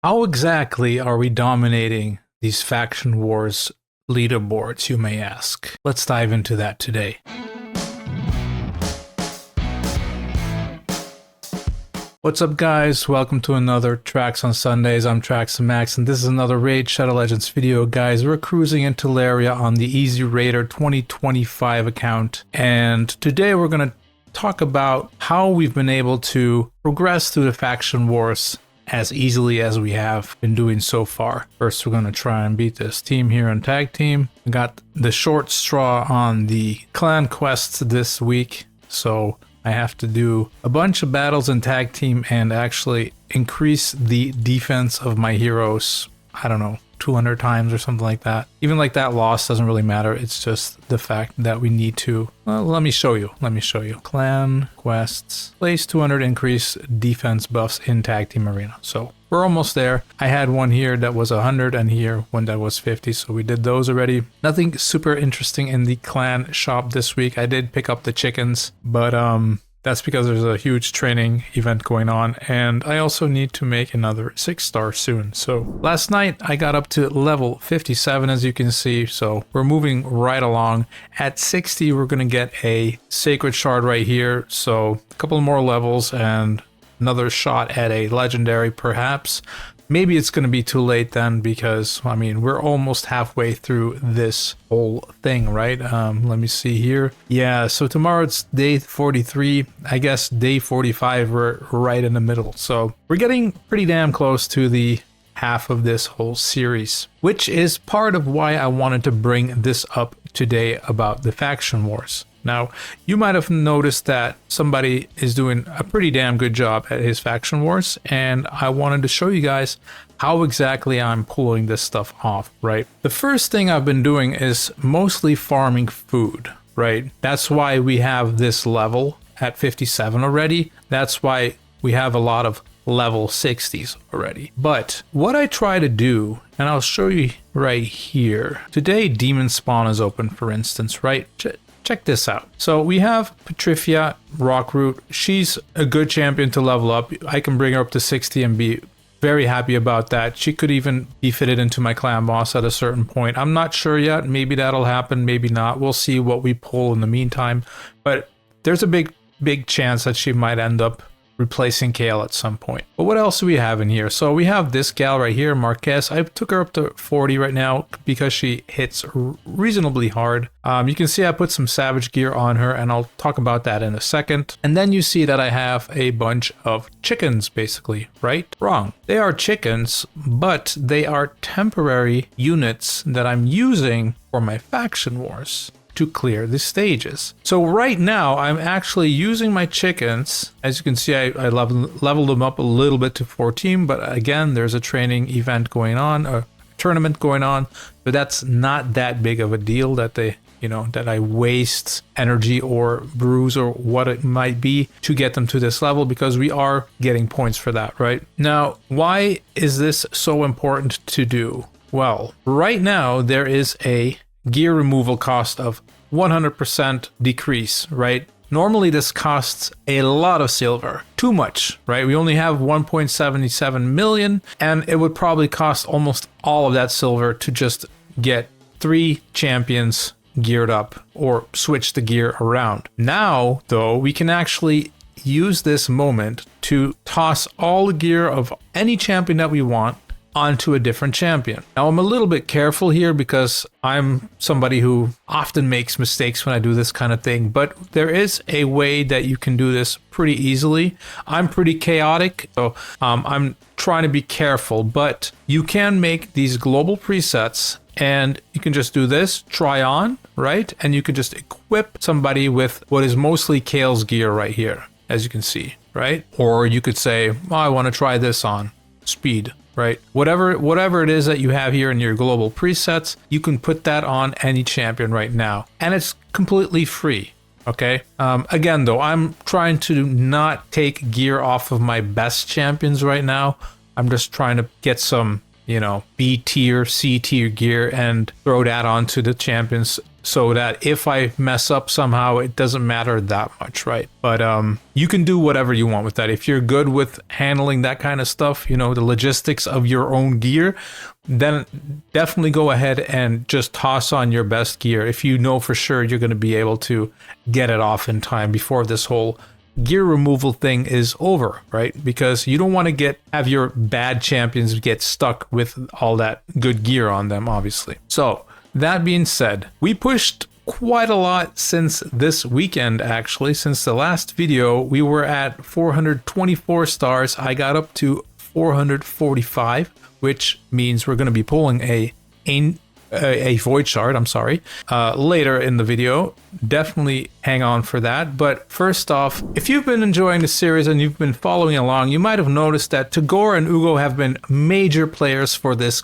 How exactly are we dominating these faction wars leaderboards, you may ask? Let's dive into that today. What's up, guys? Welcome to another Tracks on Sundays. I'm Trax and Max, and this is another Raid Shadow Legends video, guys. We're cruising into Laria on the Easy Raider 2025 account, and today we're going to talk about how we've been able to progress through the faction wars as easily as we have been doing so far. First, we're going to try and beat this team here on Tag Team. We got the short straw on the clan quests this week, so I have to do a bunch of battles in Tag Team and actually increase the defense of my heroes, I don't know, 200 times or something like that. Even like that loss doesn't really matter. It's just the fact that we need to, well, let me show you. Clan quests, place 200 increase defense buffs in Tag Team Arena. So we're almost there. I had one here that was 100 and here one that was 50. So we did those already. Nothing super interesting in the clan shop this week. I did pick up the chickens, but that's because there's a huge training event going on, and I also need to make another 6-star soon. So last night I got up to level 57, as you can see, so we're moving right along. At 60 we're gonna get a sacred shard right here, so a couple more levels and another shot at a legendary perhaps. Maybe it's going to be too late then, because, I mean, we're almost halfway through this whole thing, right? Let me see here. Yeah, so tomorrow it's day 43. I guess day 45, we're right in the middle. So we're getting pretty damn close to the half of this whole series, which is part of why I wanted to bring this up today about the faction wars. Now, you might have noticed that somebody is doing a pretty damn good job at his faction wars, and I wanted to show you guys how exactly I'm pulling this stuff off, right? The first thing I've been doing is mostly farming food, right? That's why we have this level at 57 already. That's why we have a lot of level 60s already. But what I try to do, and I'll show you right here. Today, Demon Spawn is open, for instance, right? Check this out. So we have Petrifia Rockroot. She's a good champion to level up. I can bring her up to 60 and be very happy about that. She could even be fitted into my clan boss at a certain point. I'm not sure yet. Maybe that'll happen, maybe not. We'll see what we pull in the meantime. But there's a big chance that she might end up replacing Kale at some point. But what else do we have in here? So we have this gal right here, Marquez. I took her up to 40 right now because she hits reasonably hard. You can see I put some savage gear on her, and I'll talk about that in a second. And then you see that I have a bunch of chickens, basically, right? Wrong. They are chickens, but they are temporary units that I'm using for my faction wars to clear the stages. So right now I'm actually using my chickens. As you can see, I leveled them up a little bit to 14, but again, there's a training event going on, a tournament going on, but that's not that big of a deal that they, you know, that I waste energy or brews or what it might be to get them to this level, because we are getting points for that, right? Now, why is this so important to do? Well, right now there is a gear removal cost of 100% decrease, right? Normally this costs a lot of silver, too much, right? We only have 1.77 million, and it would probably cost almost all of that silver to just get 3 champions geared up or switch the gear around. Now, though, we can actually use this moment to toss all the gear of any champion that we want onto a different champion. Now, I'm a little bit careful here because I'm somebody who often makes mistakes when I do this kind of thing, but there is a way that you can do this pretty easily. I'm pretty chaotic, so I'm trying to be careful, but you can make these global presets and you can just do this, try on, right? And you can just equip somebody with what is mostly Kale's gear right here, as you can see, right? Or you could say, oh, I want to try this on, speed, right? Whatever it is that you have here in your global presets, you can put that on any champion right now, and it's completely free. Okay. Again, though, I'm trying to not take gear off of my best champions right now. I'm just trying to get some you know, B tier, C tier gear and throw that onto the champions, so that if I mess up somehow, it doesn't matter that much, right? But you can do whatever you want with that. If you're good with handling that kind of stuff, you know, the logistics of your own gear, then definitely go ahead and just toss on your best gear if you know for sure you're going to be able to get it off in time before this whole gear removal thing is over, right? Because you don't want to have your bad champions get stuck with all that good gear on them, obviously. So that being said, we pushed quite a lot since this weekend, actually. Since the last video, we were at 424 stars. I got up to 445, which means we're going to be pulling a void shard, later in the video. Definitely hang on for that. But first off, if you've been enjoying the series and you've been following along, you might have noticed that Tagoar and Uugo have been major players for this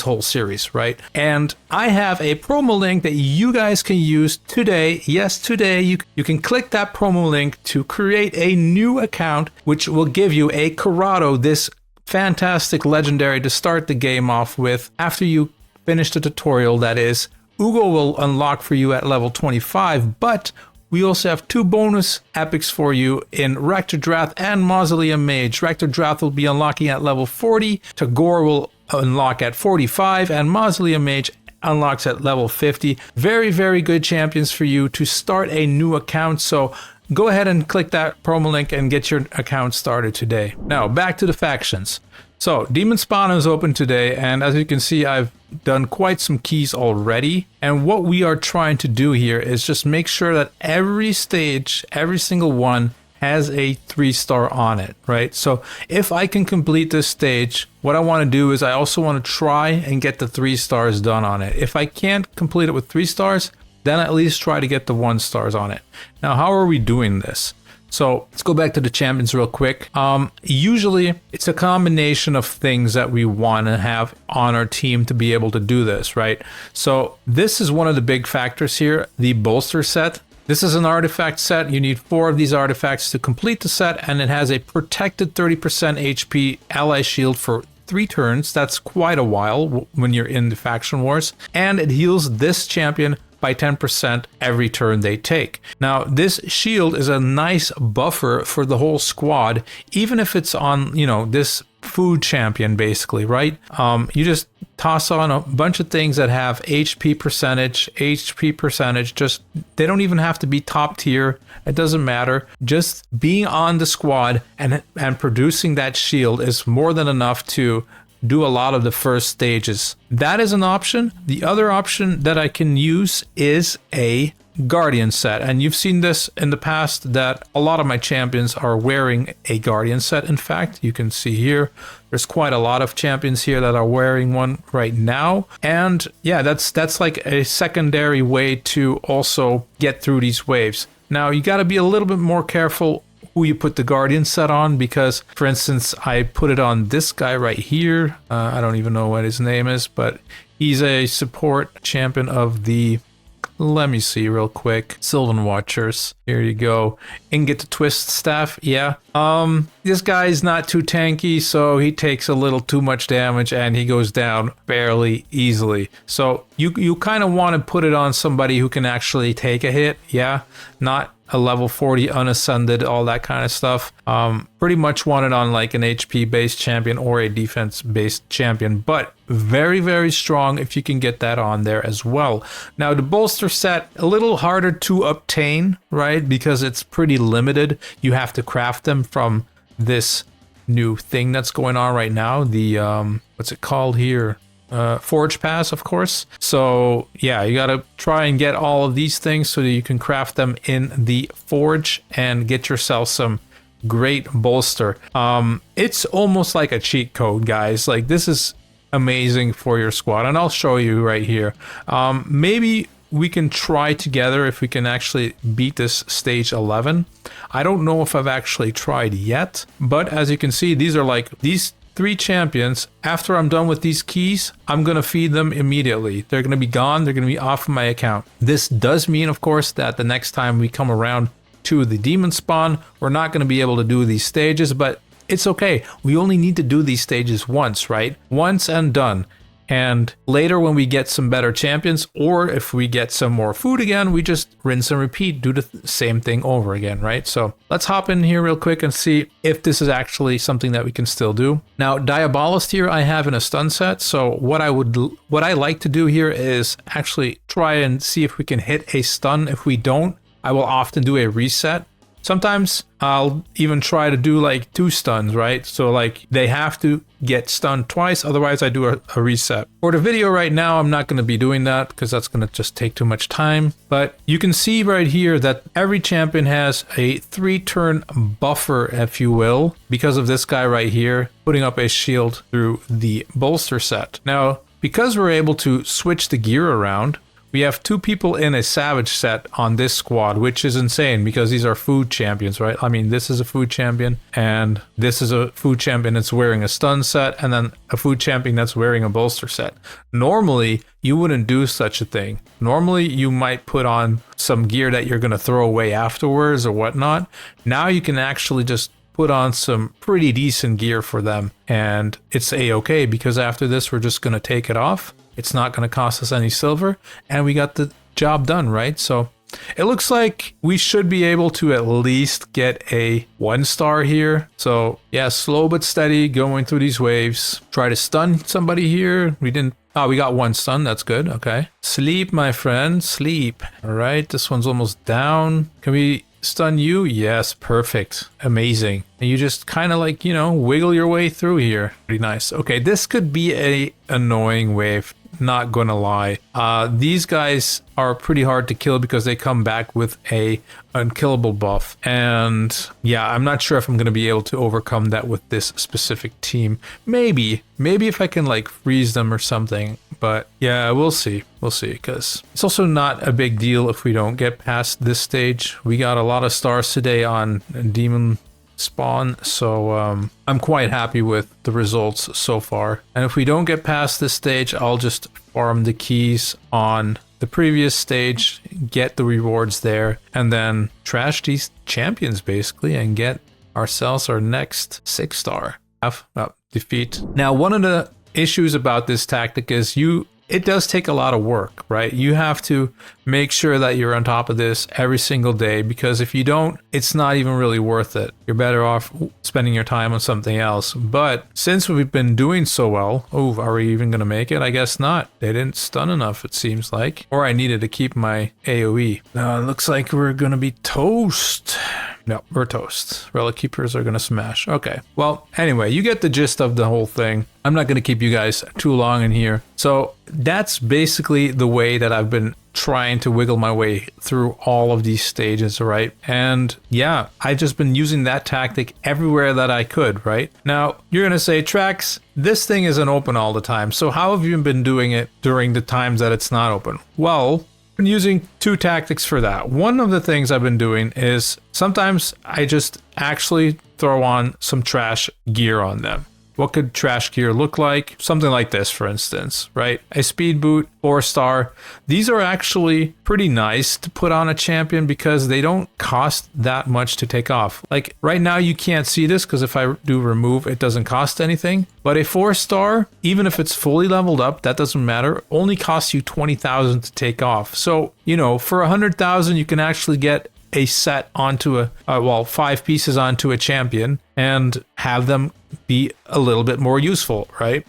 whole series, right? And I have a promo link that you guys can use today. Yes, today you can click that promo link to create a new account, which will give you a Karato, this fantastic legendary to start the game off with. After you finish the tutorial, that is, Uugo will unlock for you at level 25, but we also have 2 bonus epics for you in Rector Drath and Mausoleum Mage. Rector Drath will be unlocking at level 40, Tagoar will unlock at 45, and Mausoleum Mage unlocks at level 50. Very, very good champions for you to start a new account. So go ahead and click that promo link and get your account started today. Now back to the factions. So Demon Spawn is open today, and as you can see, I've done quite some keys already. And what we are trying to do here is just make sure that every stage, every single one, has a 3-star on it, right? So if I can complete this stage, what I want to do is I also want to try and get the 3 stars done on it. If I can't complete it with 3 stars, then at least try to get the 1 stars on it. Now, how are we doing this? So let's go back to the champions real quick. Usually it's a combination of things that we want to have on our team to be able to do this, right? So this is one of the big factors here, the bolster set. This is an artifact set. You need 4 of these artifacts to complete the set, and it has a protected 30% HP ally shield for 3 turns. That's quite a while when you're in the faction wars. And it heals this champion by 10% every turn they take. Now, this shield is a nice buffer for the whole squad, even if it's on, you know, this food champion, basically, right? You just toss on a bunch of things that have HP percentage, just, they don't even have to be top tier. It doesn't matter. Just being on the squad and producing that shield is more than enough to do a lot of the first stages. That is an option. The other option that I can use is a Guardian set, and you've seen this in the past that a lot of my champions are wearing a Guardian set. In fact, you can see here there's quite a lot of champions here that are wearing one right now, and yeah, that's like a secondary way to also get through these waves. Now you got to be a little bit more careful who you put the Guardian set on, because for instance I put it on this guy right here. I don't even know what his name is, but he's a support champion of the, let me see real quick, Sylvan Watchers. Here you go. Ingot to Twist Staff. Yeah, this guy is not too tanky, so he takes a little too much damage and he goes down fairly easily. So you kind of want to put it on somebody who can actually take a hit. Yeah, not a level 40 unascended, all that kind of stuff. Pretty much want it on like an HP based champion or a defense based champion, but very, very strong if you can get that on there as well. Now the bolster set, a little harder to obtain, right? Because it's pretty limited. You have to craft them from this new thing that's going on right now. The, what's it called here? Forge Pass, of course. So yeah, you gotta try and get all of these things so that you can craft them in the forge and get yourself some great bolster. It's almost like a cheat code, guys. Like, this is amazing for your squad, and I'll show you right here. Maybe we can try together if we can actually beat this stage 11. I don't know if I've actually tried yet, but as you can see, these are like these 3 champions. After I'm done with these keys, I'm going to feed them immediately. They're going to be gone. They're going to be off of my account. This does mean, of course, that the next time we come around to the demon spawn, we're not going to be able to do these stages, but it's okay. We only need to do these stages once, right? Once and done. And later when we get some better champions, or if we get some more food again, we just rinse and repeat, do the same thing over again, right? So let's hop in here real quick and see if this is actually something that we can still do. Now, Diabolist here I have in a stun set. So what I like to do here is actually try and see if we can hit a stun. If we don't, I will often do a reset. Sometimes I'll even try to do like 2 stuns, right? So like they have to get stunned twice, otherwise I do a reset. For the video right now, I'm not going to be doing that because that's going to just take too much time. But you can see right here that every champion has a 3-turn buffer, if you will, because of this guy right here putting up a shield through the bolster set. Now, because we're able to switch the gear around, we have 2 people in a Savage set on this squad, which is insane because these are food champions, right? I mean, this is a food champion, and this is a food champion that's wearing a stun set, and then a food champion that's wearing a bolster set. Normally, you wouldn't do such a thing. Normally, you might put on some gear that you're going to throw away afterwards or whatnot. Now you can actually just put on some pretty decent gear for them, and it's a-okay because after this, we're just going to take it off. It's not going to cost us any silver, and we got the job done, right? So it looks like we should be able to at least get a 1-star here. So yeah, slow but steady going through these waves. Try to stun somebody here. We didn't. Oh, we got 1 stun. That's good. Okay. Sleep, my friend. Sleep. All right. This one's almost down. Can we stun you? Yes. Perfect. Amazing. And you just kind of like, you know, wiggle your way through here. Pretty nice. Okay. This could be a annoying wave. Not gonna lie. These guys are pretty hard to kill because they come back with a unkillable buff. And yeah, I'm not sure if I'm gonna be able to overcome that with this specific team. Maybe if I can like freeze them or something. But yeah, we'll see. We'll see, because it's also not a big deal if we don't get past this stage. We got a lot of stars today on Demon Spawn, so I'm quite happy with the results so far. And if we don't get past this stage, I'll just farm the keys on the previous stage, get the rewards there, and then trash these champions basically and get ourselves our next 6-star defeat. Now, one of the issues about this tactic is it does take a lot of work, right? You have to make sure that you're on top of this every single day, because if you don't, it's not even really worth it. You're better off spending your time on something else. But since we've been doing so well, are we even going to make it? I guess not. They didn't stun enough, it seems like. Or I needed to keep my AoE. Now it looks like we're going to be toast. No, we're toast. Relic Keepers are going to smash. Okay. Well, anyway, you get the gist of the whole thing. I'm not going to keep you guys too long in here. So that's basically the way that I've been trying to wiggle my way through all of these stages, right? And yeah, I've just been using that tactic everywhere that I could, right? Now, you're going to say, Trax, this thing isn't open all the time. So how have you been doing it during the times that it's not open? Well, been using 2 tactics for that. One of the things I've been doing is sometimes I just actually throw on some trash gear on them. What could trash gear look like? Something like this, for instance, right? A speed boot, 4-star. These are actually pretty nice to put on a champion because they don't cost that much to take off. Like right now you can't see this because if I do remove, it doesn't cost anything. But a 4-star, even if it's fully leveled up, that doesn't matter, only costs you 20,000 to take off. So, you know, for 100,000, you can actually get a set onto 5 pieces onto a champion and have them be a little bit more useful, right?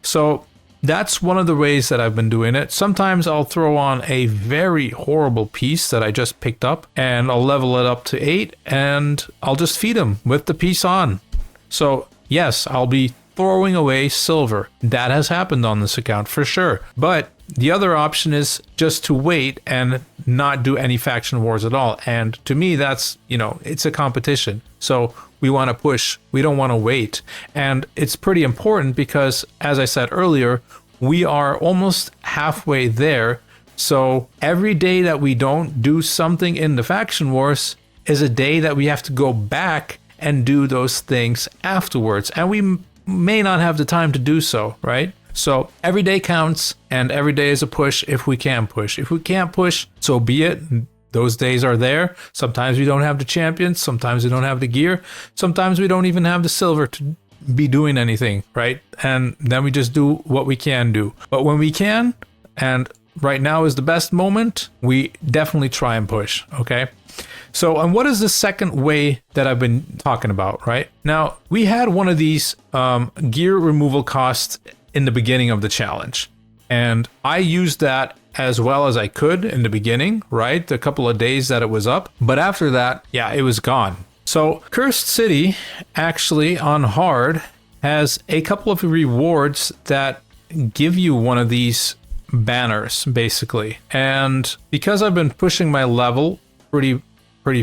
So that's one of the ways that I've been doing it. Sometimes I'll throw on a very horrible piece that I just picked up and I'll level it up to 8 and I'll just feed them with the piece on. So yes, I'll be throwing away silver. That has happened on this account for sure. But the other option is just to wait and not do any faction wars at all. And to me, that's, you know, it's a competition. So we want to push. We don't want to wait. And it's pretty important because, as I said earlier, we are almost halfway there. So every day that we don't do something in the faction wars is a day that we have to go back and do those things afterwards. And we may not have the time to do so, right? So every day counts and every day is a push if we can push. If we can't push, so be it. Those days are there. Sometimes we don't have the champions. Sometimes we don't have the gear. Sometimes we don't even have the silver to be doing anything, right? And then we just do what we can do. But when we can, and right now is the best moment, we definitely try and push, okay? So, and what is the second way that I've been talking about, right? Now, we had one of these gear removal costs in the beginning of the challenge. And I used that as well as I could in the beginning, right? The couple of days that it was up. But after that, yeah, it was gone. So Cursed City actually on hard has a couple of rewards that give you one of these banners basically. And because I've been pushing my level pretty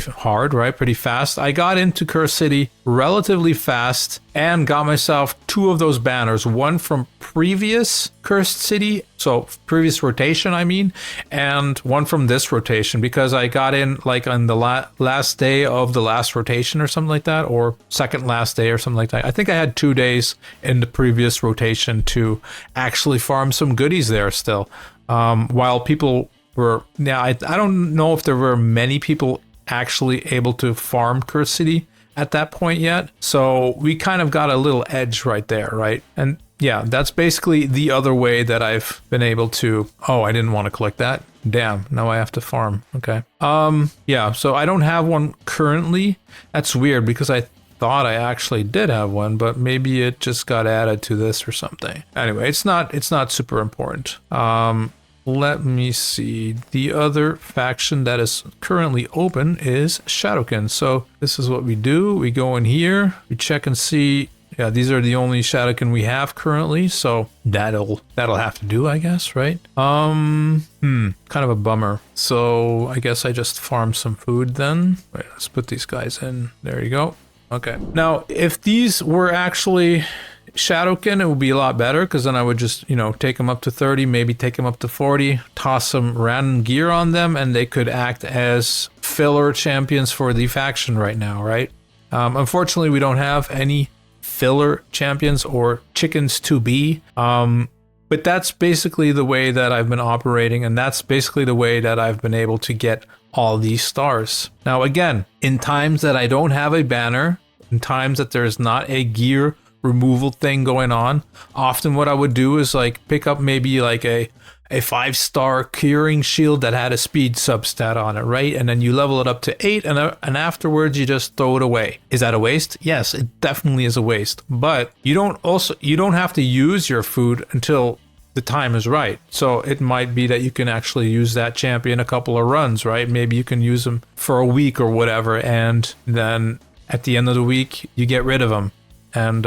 hard, right? Pretty fast. I got into Cursed City relatively fast and got myself 2 of those banners. One from previous Cursed City, so previous rotation, I mean, and one from this rotation because I got in like on the last day of the last rotation or something like that, or second last day or something like that. I think I had 2 days in the previous rotation to actually farm some goodies there still. While people were, now I don't know if there were many people actually able to farm Cursed City at that point yet. So we kind of got a little edge right there, right? And yeah, that's basically the other way that I've been able to... Oh, I didn't want to collect that. Damn, now I have to farm. Okay. Yeah, so I don't have one currently. That's weird because I thought I actually did have one, but maybe it just got added to this or something. Anyway, it's not super important. Let me see. The other faction that is currently open is Shadowkin. So this is what we do. We go in here, we check and see. Yeah, these are the only Shadowkin we have currently, so that'll have to do, I guess, right? Kind of a bummer. So I guess I just farm some food then. Wait, let's put these guys in. There you go. Okay. Now, if these were actually Shadowkin, it would be a lot better because then I would just, you know, take them up to 30, maybe take them up to 40, toss some random gear on them, and they could act as filler champions for the faction right now, right? Unfortunately, we don't have any filler champions or chickens to be, but that's basically the way that I've been operating, and that's basically the way that I've been able to get all these stars. Now, again, in times that I don't have a banner, in times that there's not a gear removal thing going on, often what I would do is like pick up maybe like a 5-star curing shield that had a speed substat on it, right? And then you level it up to 8 and afterwards you just throw it away. Is that a waste? Yes, it definitely is a waste. But you don't have to use your food until the time is right. So it might be that you can actually use that champion a couple of runs, right? Maybe you can use them for a week or whatever, and then at the end of the week you get rid of them. And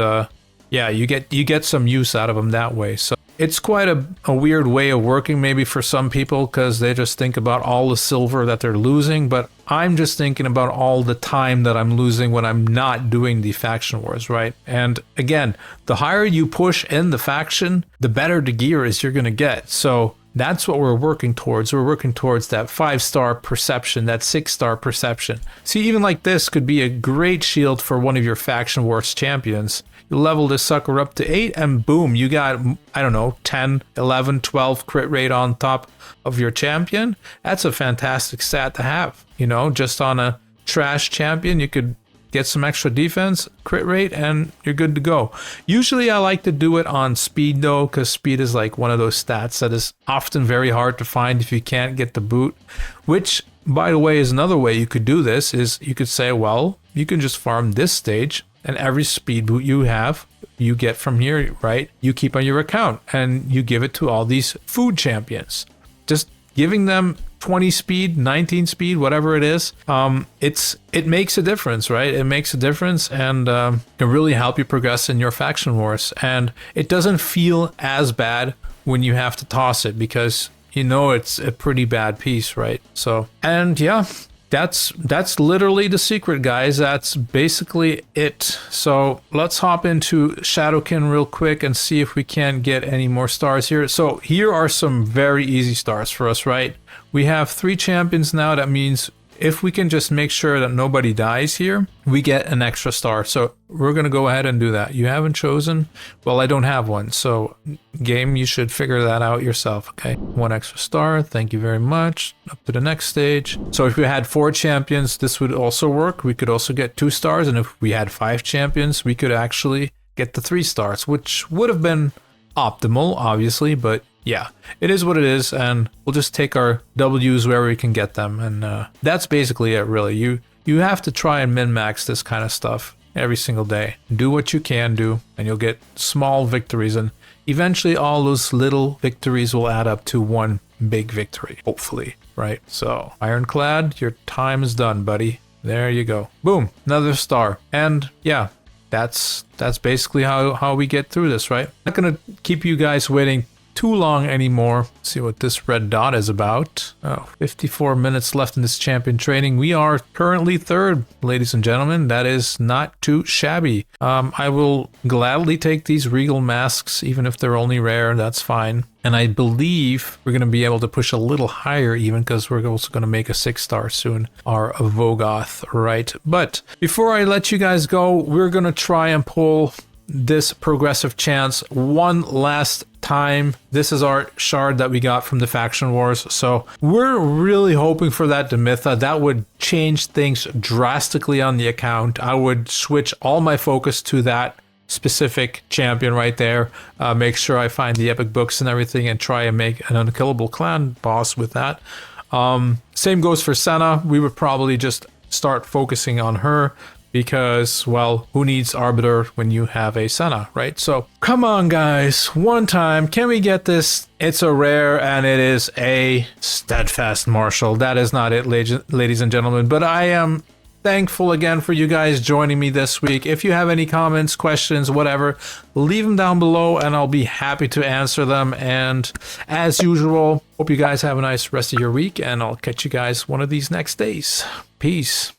yeah, you get some use out of them that way. So it's quite a weird way of working maybe for some people because they just think about all the silver that they're losing. But I'm just thinking about all the time that I'm losing when I'm not doing the faction wars, right? And again, the higher you push in the faction, the better the gear is you're going to get. So that's what we're working towards. We're working towards that 5-star perception, that 6-star perception. See, even like this could be a great shield for one of your faction wars champions. You level this sucker up to 8 and boom, you got, I don't know, 10, 11, 12 crit rate on top of your champion. That's a fantastic stat to have. You know, just on a trash champion, you could get some extra defense, crit rate, and you're good to go. Usually I like to do it on speed though, because speed is like one of those stats that is often very hard to find if you can't get the boot. Which, by the way, is another way you could do this, is you could say, well, you can just farm this stage, and every speed boot you have, you get from here, right? You keep on your account, and you give it to all these food champions. Just giving them 20 speed, 19 speed, whatever it is, it makes a difference, right? It makes a difference and can really help you progress in your faction wars. And it doesn't feel as bad when you have to toss it because you know it's a pretty bad piece, right? So, and yeah, that's literally the secret, guys. That's basically it. So let's hop into Shadowkin real quick and see if we can get any more stars here. So here are some very easy stars for us, right? We have 3 champions now. That means if we can just make sure that nobody dies here, we get an extra star. So we're going to go ahead and do that. You haven't chosen? Well, I don't have one. So game, you should figure that out yourself. Okay, 1 extra star. Thank you very much. Up to the next stage. So if we had 4 champions, this would also work. We could also get 2 stars. And if we had 5 champions, we could actually get the 3 stars, which would have been optimal, obviously, but yeah, it is what it is, and we'll just take our W's where we can get them, and that's basically it, really. You have to try and min-max this kind of stuff every single day. Do what you can do, and you'll get small victories, and eventually all those little victories will add up to one big victory, hopefully, right? So, Ironclad, your time is done, buddy. There you go. Boom, another star. And yeah, that's basically how we get through this, right? I'm not gonna keep you guys waiting too long anymore. Let's see what this red dot is about. Oh, 54 minutes left in this champion training. We are currently 3rd, ladies and gentlemen. That is not too shabby. I will gladly take these regal masks, even if they're only rare. That's fine. And I believe we're going to be able to push a little higher even, because we're also going to make a 6-star soon, our Vogoth, right? But before I let you guys go, we're going to try and pull this progressive chance one last time. This is our shard that we got from the faction wars, so we're really hoping for that Demitha. That would change things drastically on the account. I would switch all my focus to that specific champion right there. Make sure I find the epic books and everything, and try and make an unkillable clan boss with that. Same goes for Senna. We would probably just start focusing on her, because, well, who needs Arbiter when you have a Senna, right? So, come on, guys. One time. Can we get this? It's a rare, and it is a Steadfast Marshal. That is not it, ladies and gentlemen. But I am thankful again for you guys joining me this week. If you have any comments, questions, whatever, leave them down below, and I'll be happy to answer them. And as usual, hope you guys have a nice rest of your week, and I'll catch you guys one of these next days. Peace.